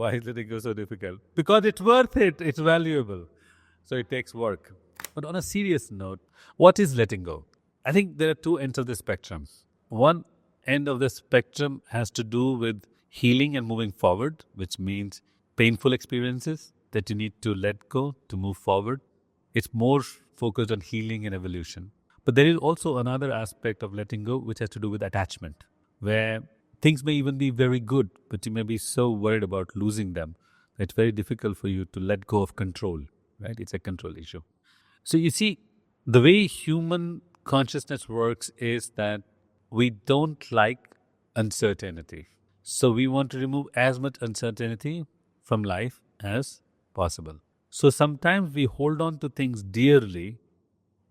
Why is letting go so difficult? Because it's worth it. It's valuable. So it takes work. But on a serious note, what is letting go? I think there are two ends of the spectrum. One end of the spectrum has to do with healing and moving forward, which means painful experiences that you need to let go to move forward. It's more focused on healing and evolution. But there is also another aspect of letting go, which has to do with attachment, where things may even be very good, but you may be so worried about losing them that it's very difficult for you to let go of control, right? It's a control issue. So you see, the way human consciousness works is that we don't like uncertainty. So we want to remove as much uncertainty from life as possible. So sometimes we hold on to things dearly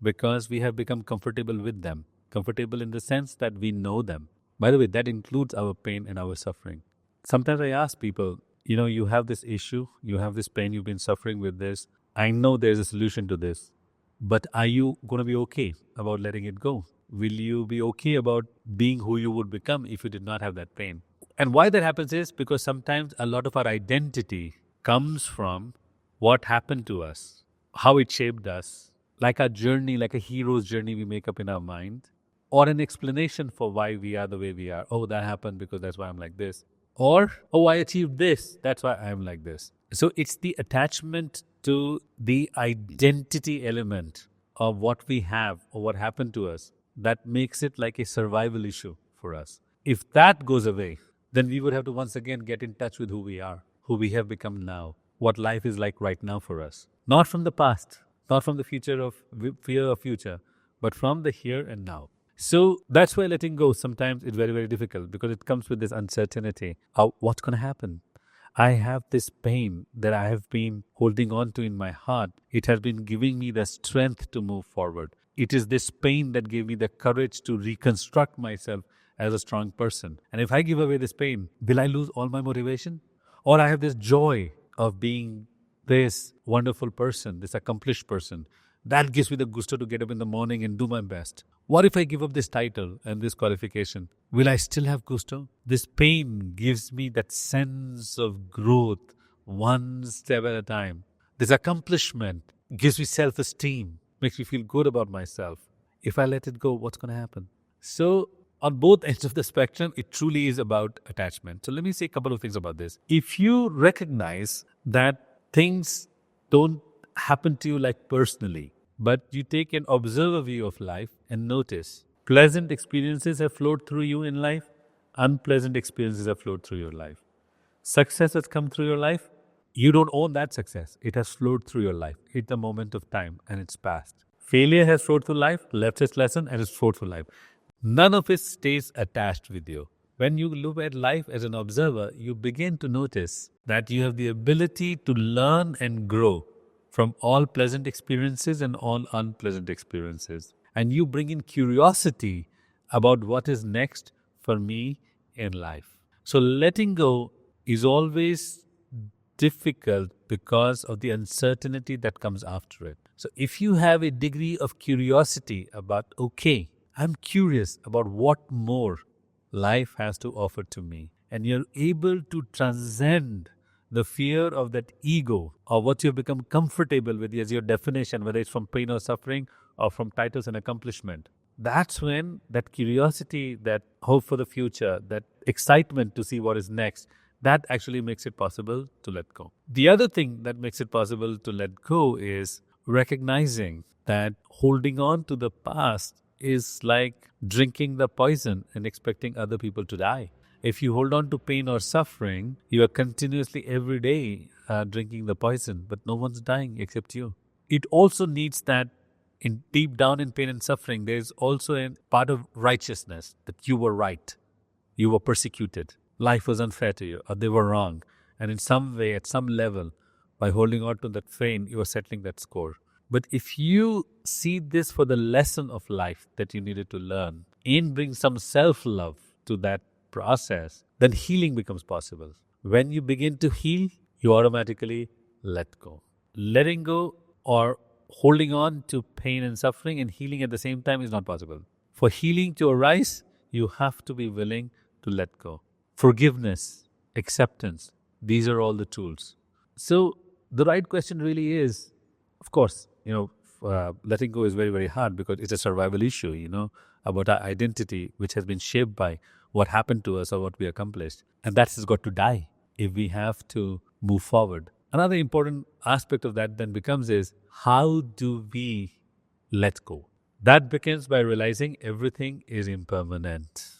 because we have become comfortable with them. Comfortable in the sense that we know them. By the way, that includes our pain and our suffering. Sometimes I ask people, you have this issue, you have this pain, you've been suffering with this. I know there's a solution to this, but are you going to be okay about letting it go? Will you be okay about being who you would become if you did not have that pain? And why that happens is because sometimes a lot of our identity comes from what happened to us, how it shaped us, like a journey, like a hero's journey we make up in our mind, or an explanation for why we are the way we are. Oh, that happened because that's why I'm like this. Or, oh, I achieved this, that's why I'm like this. So it's the attachment to the identity element of what we have or what happened to us that makes it like a survival issue for us. If that goes away, then we would have to once again get in touch with who we are, who we have become now, what life is like right now for us. Not from the past, not from the future of fear of future, but from the here and now. So that's why letting go sometimes is very, very difficult because it comes with this uncertainty. What's going to happen? I have this pain that I have been holding on to in my heart. It has been giving me the strength to move forward. It is this pain that gave me the courage to reconstruct myself as a strong person. And if I give away this pain, will I lose all my motivation? Or I have this joy of being this wonderful person, this accomplished person. That gives me the gusto to get up in the morning and do my best. What if I give up this title and this qualification? Will I still have gusto? This pain gives me that sense of growth, one step at a time. This accomplishment gives me self-esteem, makes me feel good about myself. If I let it go, what's going to happen? So on both ends of the spectrum, it truly is about attachment. So let me say a couple of things about this. If you recognize that things don't happen to you like personally, but you take an observer view of life and notice pleasant experiences have flowed through you in life, unpleasant experiences have flowed through your life. Success has come through your life, you don't own that success. It has flowed through your life. It's a moment of time and it's past. Failure has flowed through life, left its lesson and it's flowed through life. None of it stays attached with you. When you look at life as an observer, you begin to notice that you have the ability to learn and grow from all pleasant experiences and all unpleasant experiences. And you bring in curiosity about what is next for me in life. So letting go is always difficult because of the uncertainty that comes after it. So if you have a degree of curiosity about, okay, I'm curious about what more life has to offer to me, and you're able to transcend the fear of that ego or what you've become comfortable with as your definition, whether it's from pain or suffering or from titles and accomplishment, that's when that curiosity, that hope for the future, that excitement to see what is next, that actually makes it possible to let go. The other thing that makes it possible to let go is recognizing that holding on to the past is like drinking the poison and expecting other people to die. If you hold on to pain or suffering, you are continuously every day drinking the poison, but no one's dying except you. It also needs that deep down in pain and suffering, there's also a part of righteousness, that you were right. You were persecuted. Life was unfair to you, or they were wrong. And in some way, at some level, by holding on to that pain, you are settling that score. But if you see this for the lesson of life that you needed to learn, and bring some self-love to that process, then healing becomes possible. When you begin to heal, you automatically let go. Letting go or holding on to pain and suffering and healing at the same time is not possible. For healing to arise, you have to be willing to let go. Forgiveness, acceptance, These are all the tools. So the right question really is, of course, letting go is very, very hard because it's a survival issue, about our identity, which has been shaped by what happened to us or what we accomplished. And that has got to die if we have to move forward. Another important aspect of that then becomes is, how do we let go? That begins by realizing everything is impermanent.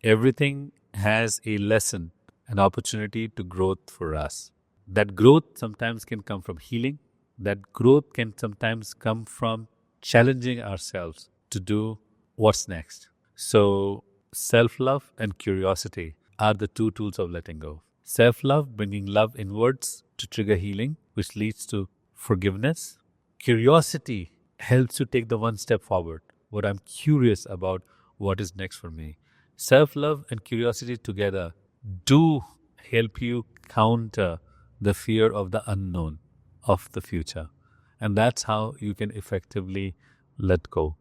Everything has a lesson, an opportunity to growth for us. That growth sometimes can come from healing. That growth can sometimes come from challenging ourselves to do what's next. So, self-love and curiosity are the two tools of letting go. Self-love, bringing love inwards to trigger healing, which leads to forgiveness. Curiosity helps you take the one step forward. What I'm curious about, what is next for me. Self-love and curiosity together do help you counter the fear of the unknown, of the future. And that's how you can effectively let go.